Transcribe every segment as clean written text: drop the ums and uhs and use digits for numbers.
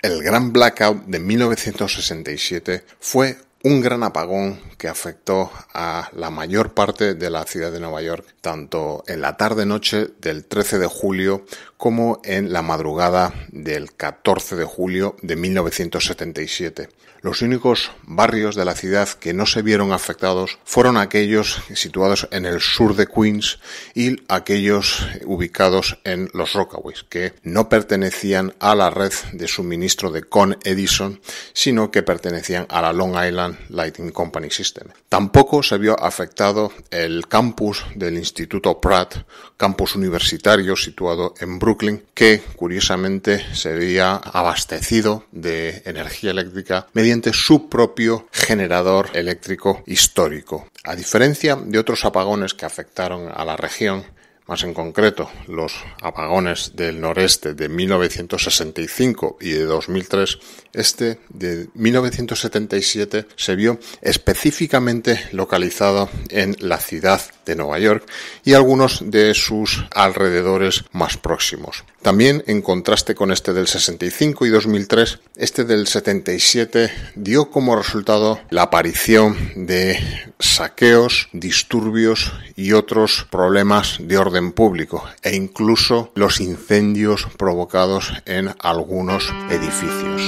El gran blackout de 1967 fue un gran apagón que afectó a la mayor parte de la ciudad de Nueva York, tanto en la tarde-noche del 13 de julio como en la madrugada del 14 de julio de 1977. Los únicos barrios de la ciudad que no se vieron afectados fueron aquellos situados en el sur de Queens y aquellos ubicados en los Rockaways, que no pertenecían a la red de suministro de Con Edison, sino que pertenecían a la Long Island Lighting Company System. Tampoco se vio afectado el campus del Instituto Pratt, campus universitario situado en Brooklyn, que curiosamente se veía abastecido de energía eléctrica mediante su propio generador eléctrico histórico. A diferencia de otros apagones que afectaron a la región, más en concreto los apagones del noreste de 1965 y de 2003, este de 1977 se vio específicamente localizado en la ciudad de Nueva York y algunos de sus alrededores más próximos. También, en contraste con este del 65 y 2003, este del 77 dio como resultado la aparición de saqueos, disturbios y otros problemas de orden público e incluso los incendios provocados en algunos edificios.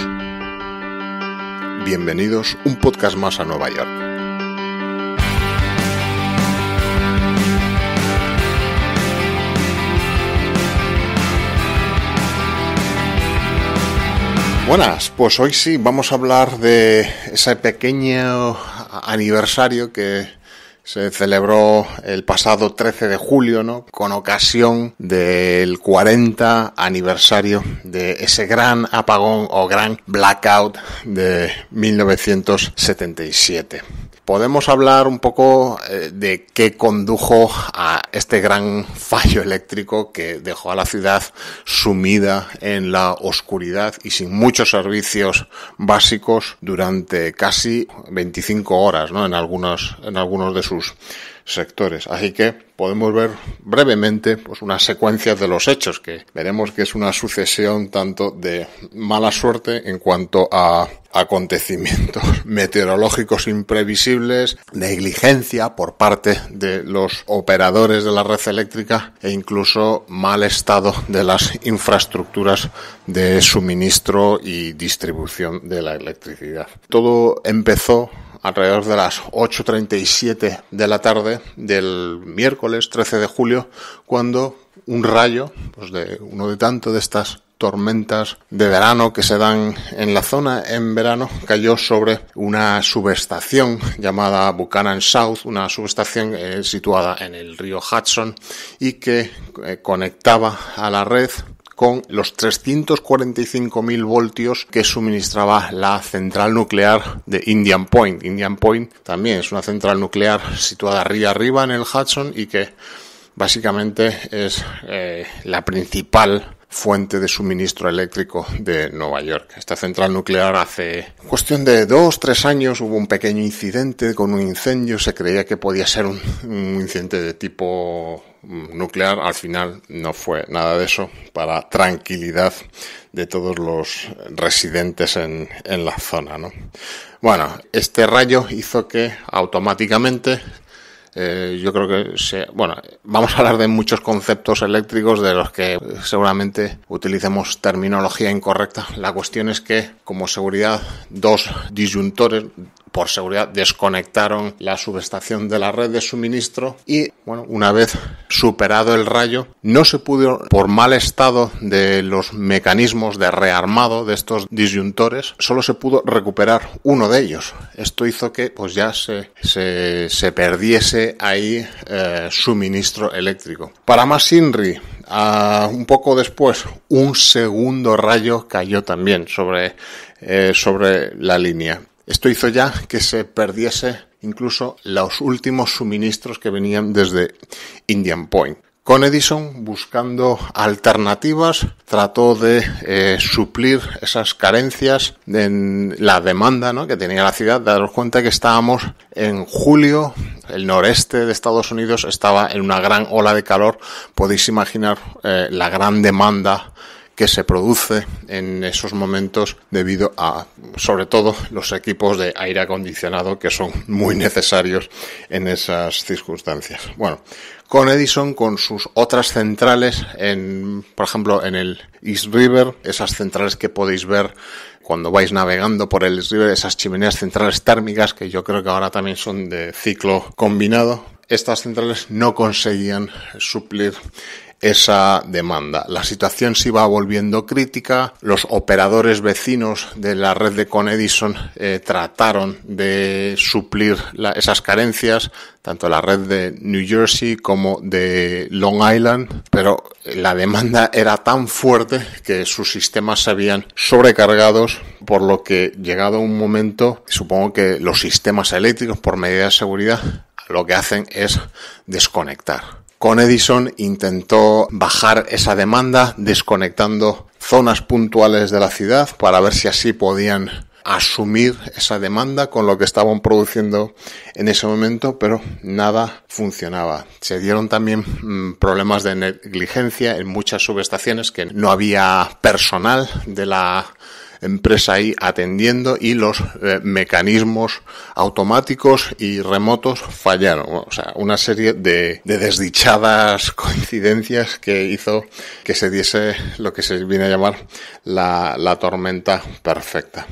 Bienvenidos un podcast más a Nueva York. Buenas, pues hoy sí vamos a hablar de ese pequeño aniversario que se celebró el pasado 13 de julio, ¿no? Con ocasión del 40 aniversario de ese gran apagón o gran blackout de 1977. Podemos hablar un poco de qué condujo a este gran fallo eléctrico que dejó a la ciudad sumida en la oscuridad y sin muchos servicios básicos durante casi 25 horas, ¿no? En algunos de sus sectores. Así que podemos ver brevemente pues una secuencia de los hechos, que veremos que es una sucesión tanto de mala suerte en cuanto a acontecimientos meteorológicos imprevisibles, negligencia por parte de los operadores de la red eléctrica e incluso mal estado de las infraestructuras de suministro y distribución de la electricidad. Todo empezó alrededor de las 8:37 de la tarde del miércoles 13 de julio, cuando un rayo, pues de uno de tanto de estas tormentas de verano que se dan en la zona en verano, cayó sobre una subestación llamada Buchanan South, una subestación situada en el río Hudson y que conectaba a la red con los 345.000 voltios que suministraba la central nuclear de Indian Point. Indian Point también es una central nuclear situada río arriba en el Hudson y que básicamente es la principal fuente de suministro eléctrico de Nueva York. Esta central nuclear hace cuestión de 2-3 años hubo un pequeño incidente con un incendio. Se creía que podía ser un incidente de tipo nuclear. Al final no fue nada de eso, para tranquilidad de todos los residentes en la zona, ¿no? Bueno, este rayo hizo que automáticamente yo creo que vamos a hablar de muchos conceptos eléctricos de los que seguramente utilicemos terminología incorrecta. La cuestión es que, como seguridad, dos disyuntores por seguridad desconectaron la subestación de la red de suministro y, una vez superado el rayo, no se pudo, por mal estado de los mecanismos de rearmado de estos disyuntores, solo se pudo recuperar uno de ellos. Esto hizo que pues ya se perdiese ahí suministro eléctrico. Para más INRI, un poco después, un segundo rayo cayó también sobre la línea. Esto hizo ya que se perdiese incluso los últimos suministros que venían desde Indian Point. Con Edison, buscando alternativas, trató de suplir esas carencias en la demanda, ¿no?, que tenía la ciudad. Daros cuenta que estábamos en julio, el noreste de Estados Unidos estaba en una gran ola de calor. Podéis imaginar la gran demanda que se produce en esos momentos debido a, sobre todo, los equipos de aire acondicionado que son muy necesarios en esas circunstancias. Bueno, con Edison, con sus otras centrales, por ejemplo, en el East River, esas centrales que podéis ver cuando vais navegando por el East River, esas chimeneas centrales térmicas que yo creo que ahora también son de ciclo combinado, estas centrales no conseguían suplir esa demanda. La situación se iba volviendo crítica. Los operadores vecinos de la red de Con Edison trataron de suplir esas carencias, tanto la red de New Jersey como de Long Island, pero la demanda era tan fuerte que sus sistemas se habían sobrecargados, por lo que llegado un momento, supongo que los sistemas eléctricos, por medida de seguridad, lo que hacen es desconectar. Con Edison intentó bajar esa demanda desconectando zonas puntuales de la ciudad para ver si así podían asumir esa demanda con lo que estaban produciendo en ese momento, pero nada funcionaba. Se dieron también problemas de negligencia en muchas subestaciones, que no había personal de la empresa ahí atendiendo y los mecanismos automáticos y remotos fallaron. O sea, una serie de desdichadas coincidencias que hizo que se diese lo que se viene a llamar la tormenta perfecta.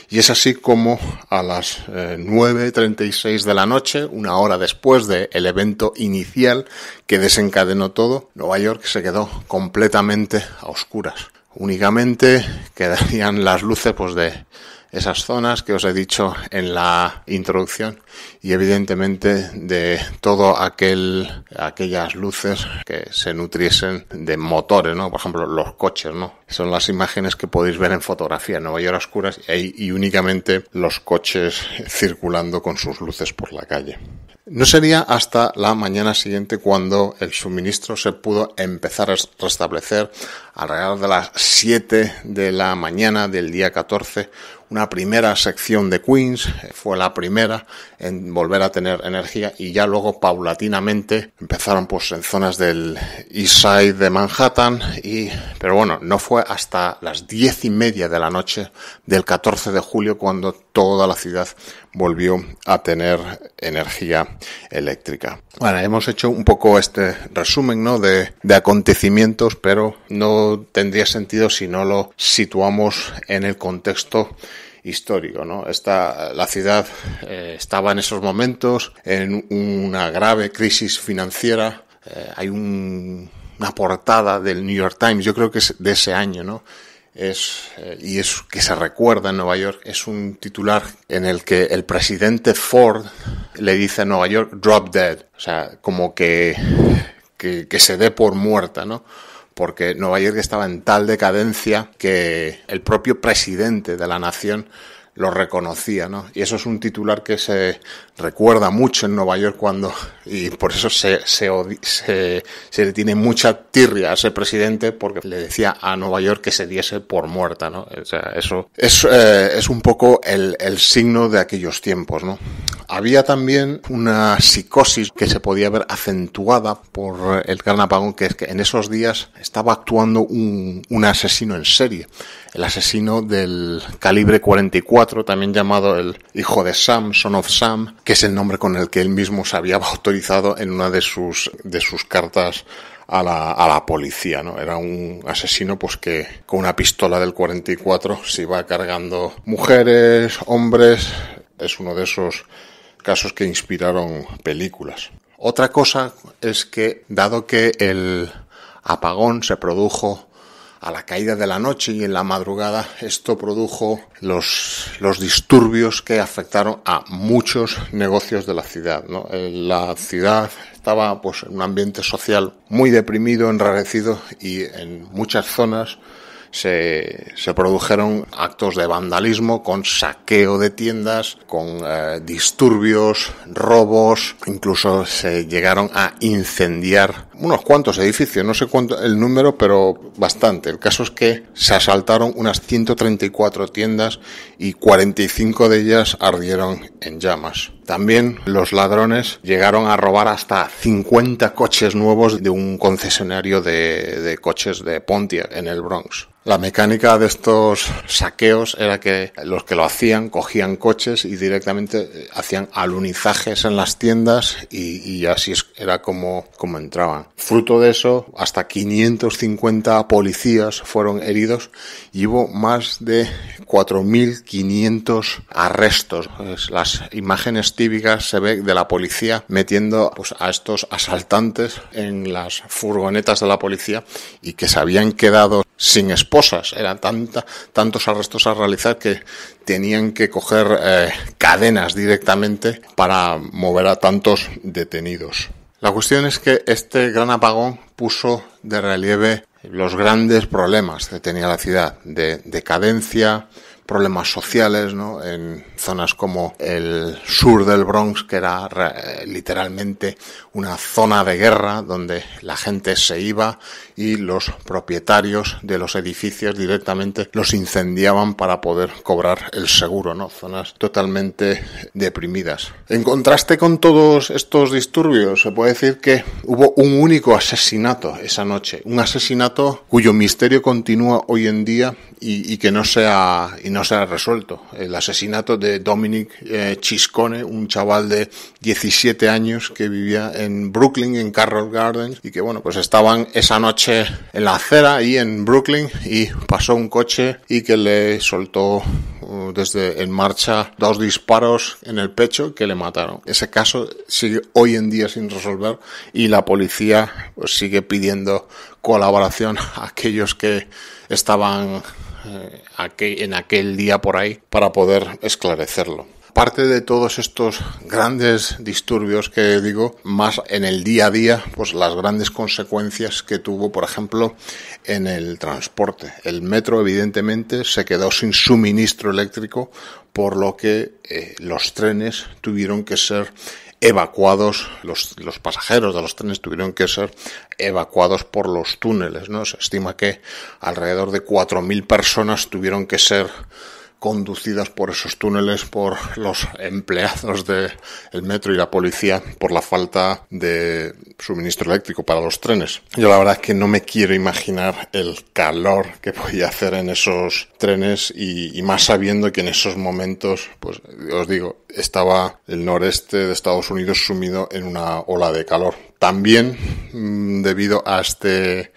Y es así como a las 9:36 de la noche, una hora después del evento inicial que desencadenó todo, Nueva York se quedó completamente a oscuras. Únicamente quedarían las luces de esas zonas que os he dicho en la introducción y evidentemente de todo aquellas luces que se nutriesen de motores, ¿no? Por ejemplo, los coches, ¿no? Son las imágenes que podéis ver en fotografía, Nueva York a oscuras y únicamente los coches circulando con sus luces por la calle. No sería hasta la mañana siguiente cuando el suministro se pudo empezar a restablecer. Alrededor de las 7 de la mañana del día 14, una primera sección de Queens fue la primera en volver a tener energía y ya luego paulatinamente empezaron en zonas del East Side de Manhattan pero bueno, no fue hasta las 10:30 de la noche del 14 de julio cuando toda la ciudad volvió a tener energía eléctrica. Bueno, hemos hecho un poco este resumen, ¿no? de acontecimientos, pero no tendría sentido si no lo situamos en el contexto histórico, ¿no? La ciudad estaba en esos momentos en una grave crisis financiera. Hay una portada del New York Times, yo creo que es de ese año, ¿no? Es que se recuerda en Nueva York, es un titular en el que el presidente Ford le dice a Nueva York drop dead, o sea, como que se dé por muerta, ¿no? Porque Nueva York estaba en tal decadencia que el propio presidente de la nación lo reconocía, ¿no? Y eso es un titular que se recuerda mucho en Nueva York y por eso se le tiene mucha tirria a ese presidente, porque le decía a Nueva York que se diese por muerta, ¿no? O sea, eso es un poco el signo de aquellos tiempos, ¿no? Había también una psicosis que se podía ver acentuada por el gran apagón, que es que en esos días estaba actuando un asesino en serie. El asesino del calibre 44, también llamado el hijo de Sam, Son of Sam, que es el nombre con el que él mismo se había autorizado en una de sus cartas a la policía, ¿no? Era un asesino que con una pistola del 44 se iba cargando mujeres, hombres. Es uno de esos casos que inspiraron películas. Otra cosa es que, dado que el apagón se produjo a la caída de la noche y en la madrugada, esto produjo los disturbios que afectaron a muchos negocios de la ciudad, ¿no? La ciudad estaba en un ambiente social muy deprimido, enrarecido, y en muchas zonas se produjeron actos de vandalismo con saqueo de tiendas, con disturbios, robos, incluso se llegaron a incendiar unos cuantos edificios, no sé cuánto el número, pero bastante. El caso es que se asaltaron unas 134 tiendas y 45 de ellas ardieron en llamas. También los ladrones llegaron a robar hasta 50 coches nuevos de un concesionario de coches de Pontiac en el Bronx. La mecánica de estos saqueos era que los que lo hacían cogían coches y directamente hacían alunizajes en las tiendas y así era como entraban. Fruto de eso, hasta 550 policías fueron heridos y hubo más de 4.500 arrestos. Las imágenes típicas se ve de la policía metiendo pues, a estos asaltantes en las furgonetas de la policía y que se habían quedado sin esposas. Eran tantos arrestos a realizar que tenían que coger cadenas directamente para mover a tantos detenidos. La cuestión es que este gran apagón puso de relieve los grandes problemas que tenía la ciudad, de decadencia, problemas sociales, ¿no? En zonas como el sur del Bronx, que era literalmente una zona de guerra donde la gente se iba y los propietarios de los edificios directamente los incendiaban para poder cobrar el seguro, ¿no? Zonas totalmente deprimidas. En contraste con todos estos disturbios, se puede decir que hubo un único asesinato esa noche, un asesinato cuyo misterio continúa hoy en día y que no se ha resuelto. El asesinato de Dominic Chiscone, un chaval de 17 años que vivía en Brooklyn, en Carroll Gardens, y que bueno, pues estaban esa noche en la acera ahí en Brooklyn y pasó un coche y que le soltó desde en marcha 2 disparos en el pecho que le mataron. Ese caso sigue hoy en día sin resolver y la policía pues, sigue pidiendo colaboración a aquellos que estaban en aquel día por ahí para poder esclarecerlo. Aparte de todos estos grandes disturbios que digo, más en el día a día, pues las grandes consecuencias que tuvo, por ejemplo, en el transporte. El metro, evidentemente, se quedó sin suministro eléctrico, por lo que los trenes tuvieron que ser evacuados, los pasajeros de los trenes tuvieron que ser evacuados por los túneles, ¿no? Se estima que alrededor de 4.000 personas tuvieron que ser conducidas por esos túneles por los empleados del metro y la policía por la falta de suministro eléctrico para los trenes. Yo la verdad es que no me quiero imaginar el calor que podía hacer en esos trenes y más sabiendo que en esos momentos, pues os digo, estaba el noreste de Estados Unidos sumido en una ola de calor. También debido a este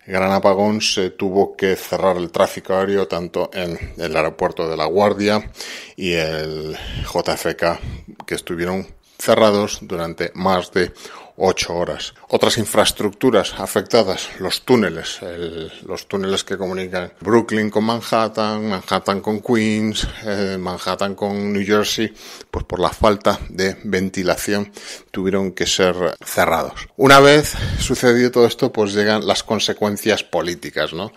gran apagón se tuvo que cerrar el tráfico aéreo tanto en el aeropuerto de La Guardia y el JFK, que estuvieron cerrados durante más de 8 horas. Otras infraestructuras afectadas, los túneles que comunican Brooklyn con Manhattan, Manhattan con Queens, Manhattan con New Jersey, pues por la falta de ventilación tuvieron que ser cerrados. Una vez sucedido todo esto, pues llegan las consecuencias políticas, ¿no?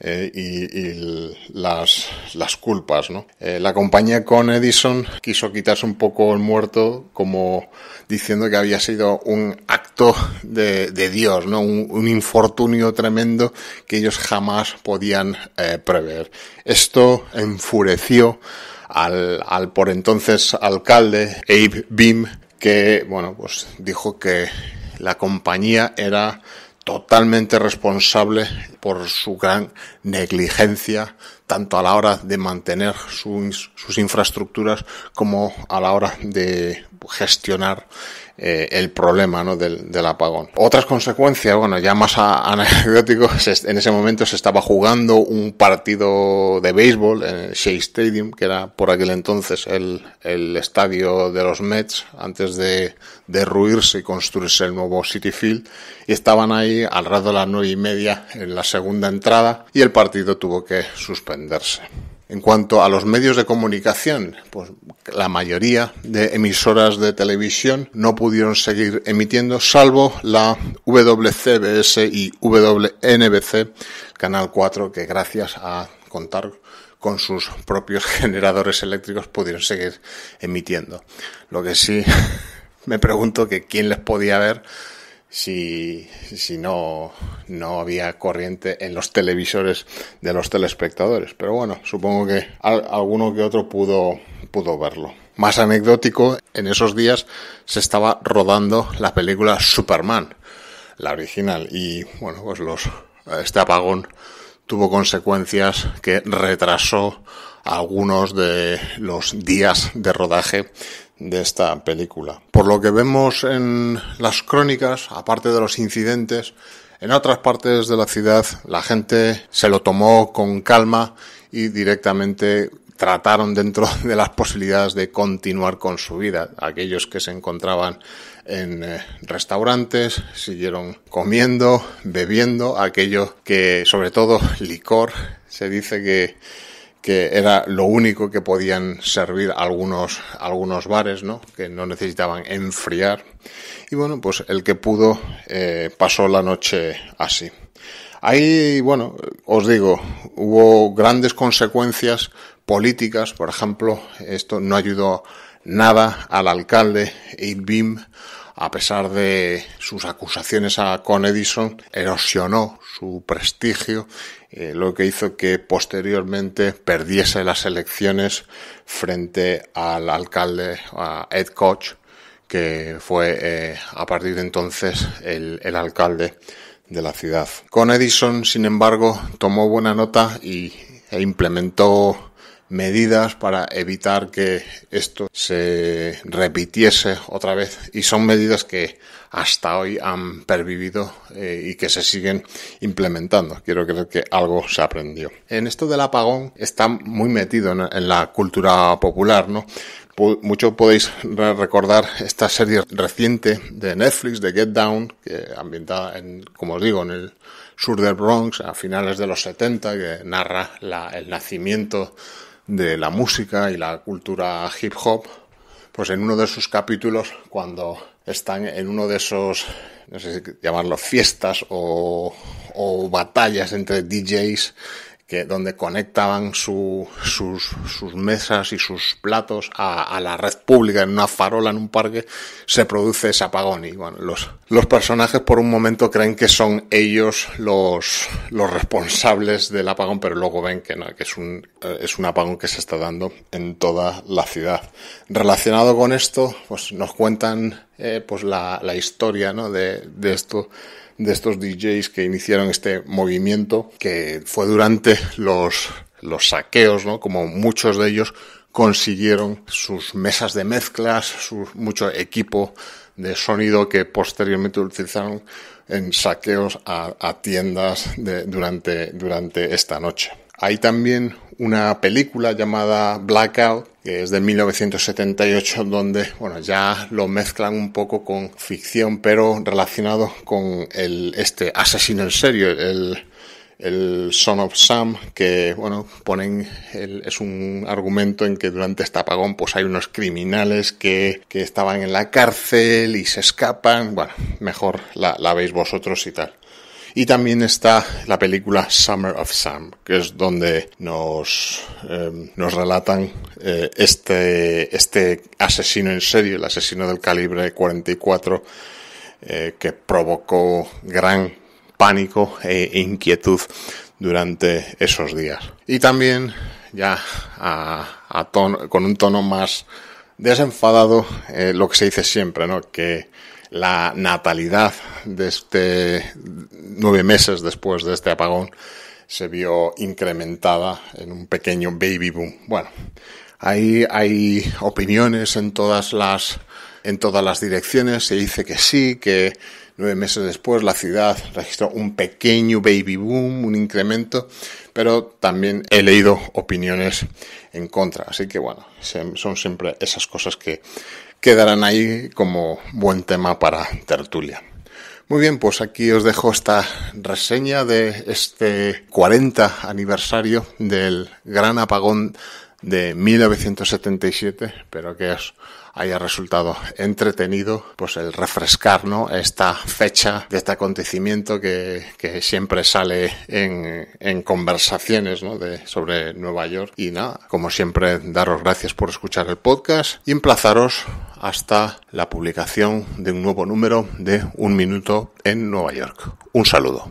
Y las culpas, ¿no? La compañía con Edison quiso quitarse un poco el muerto, como diciendo que había sido un acto de Dios, ¿no? Un infortunio tremendo que ellos jamás podían prever. Esto enfureció al por entonces alcalde Abe Beame, que bueno, pues dijo que la compañía era totalmente responsable por su gran negligencia, tanto a la hora de mantener sus infraestructuras como a la hora de gestionar el problema, ¿no? del apagón. Otras consecuencias, bueno, ya más anecdótico, en ese momento se estaba jugando un partido de béisbol en el Shea Stadium, que era por aquel entonces el estadio de los Mets, antes de derruirse y construirse el nuevo Citi Field, y estaban ahí alrededor de las 9:30 en la segunda entrada y el partido tuvo que suspenderse. En cuanto a los medios de comunicación, pues la mayoría de emisoras de televisión no pudieron seguir emitiendo, salvo la WCBS y WNBC, Canal 4, que gracias a contar con sus propios generadores eléctricos pudieron seguir emitiendo. Lo que sí me pregunto que quién les podía ver si no había corriente en los televisores de los telespectadores. Pero bueno, supongo que alguno que otro pudo verlo. Más anecdótico, en esos días se estaba rodando la película Superman, la original, y bueno, pues este apagón tuvo consecuencias que retrasó algunos de los días de rodaje de esta película. Por lo que vemos en las crónicas, aparte de los incidentes, en otras partes de la ciudad la gente se lo tomó con calma y directamente trataron dentro de las posibilidades de continuar con su vida. Aquellos que se encontraban en restaurantes siguieron comiendo, bebiendo, aquello que, sobre todo licor, se dice que era lo único que podían servir algunos bares, ¿no? Que no necesitaban enfriar. Y bueno, pues el que pudo pasó la noche así. Ahí, bueno, os digo, hubo grandes consecuencias políticas. Por ejemplo, esto no ayudó nada al alcalde Ed Beam, a pesar de sus acusaciones con Edison, erosionó su prestigio, lo que hizo que posteriormente perdiese las elecciones frente al alcalde, a Ed Koch, que fue a partir de entonces el alcalde de la ciudad. Con Edison, sin embargo, tomó buena nota e implementó medidas para evitar que esto se repitiese otra vez, y son medidas que hasta hoy han pervivido y que se siguen implementando. Quiero creer que algo se aprendió. En esto del apagón está muy metido en la cultura popular, ¿no? Mucho podéis recordar esta serie reciente de Netflix, de Get Down, que ambientada como os digo, en el sur del Bronx a finales de los 70, que narra el nacimiento de la música y la cultura hip hop. Pues en uno de sus capítulos, cuando están en uno de esos, no sé si llamarlo fiestas o batallas entre DJs, donde conectaban sus mesas y sus platos a la red pública en una farola en un parque, se produce ese apagón. Y bueno, los personajes por un momento creen que son ellos los responsables del apagón, pero luego ven que no, que es un apagón que se está dando en toda la ciudad. Relacionado con esto, pues nos cuentan pues la historia, ¿no? de estos DJs que iniciaron este movimiento, que fue durante los saqueos, ¿no? Como muchos de ellos consiguieron sus mesas de mezclas, mucho equipo de sonido que posteriormente utilizaron en saqueos a tiendas durante esta noche. Hay también una película llamada Blackout, que es de 1978, donde bueno, ya lo mezclan un poco con ficción, pero relacionado con este asesino en serio, el Son of Sam, que bueno, es un argumento en que durante este apagón pues hay unos criminales que estaban en la cárcel y se escapan. Bueno, mejor la veis vosotros y tal. Y también está la película Summer of Sam, que es donde nos relatan este asesino en serio, el asesino del calibre 44, que provocó gran pánico e inquietud durante esos días. Y también, ya con un tono más desenfadado, lo que se dice siempre, ¿no? Que la natalidad de 9 meses después de este apagón se vio incrementada en un pequeño baby boom. Bueno, hay opiniones en todas las direcciones. Se dice que sí, que 9 meses después la ciudad registró un pequeño baby boom, un incremento, pero también he leído opiniones en contra. Así que bueno, son siempre esas cosas que quedarán ahí como buen tema para tertulia. Muy bien, pues aquí os dejo esta reseña de este 40 aniversario del gran apagón de 1977. Espero que os haya resultado entretenido pues el refrescar, ¿no?, esta fecha de este acontecimiento que siempre sale en conversaciones, ¿no?, sobre Nueva York. Y nada, como siempre, daros gracias por escuchar el podcast y emplazaros hasta la publicación de un nuevo número de Un Minuto en Nueva York. Un saludo.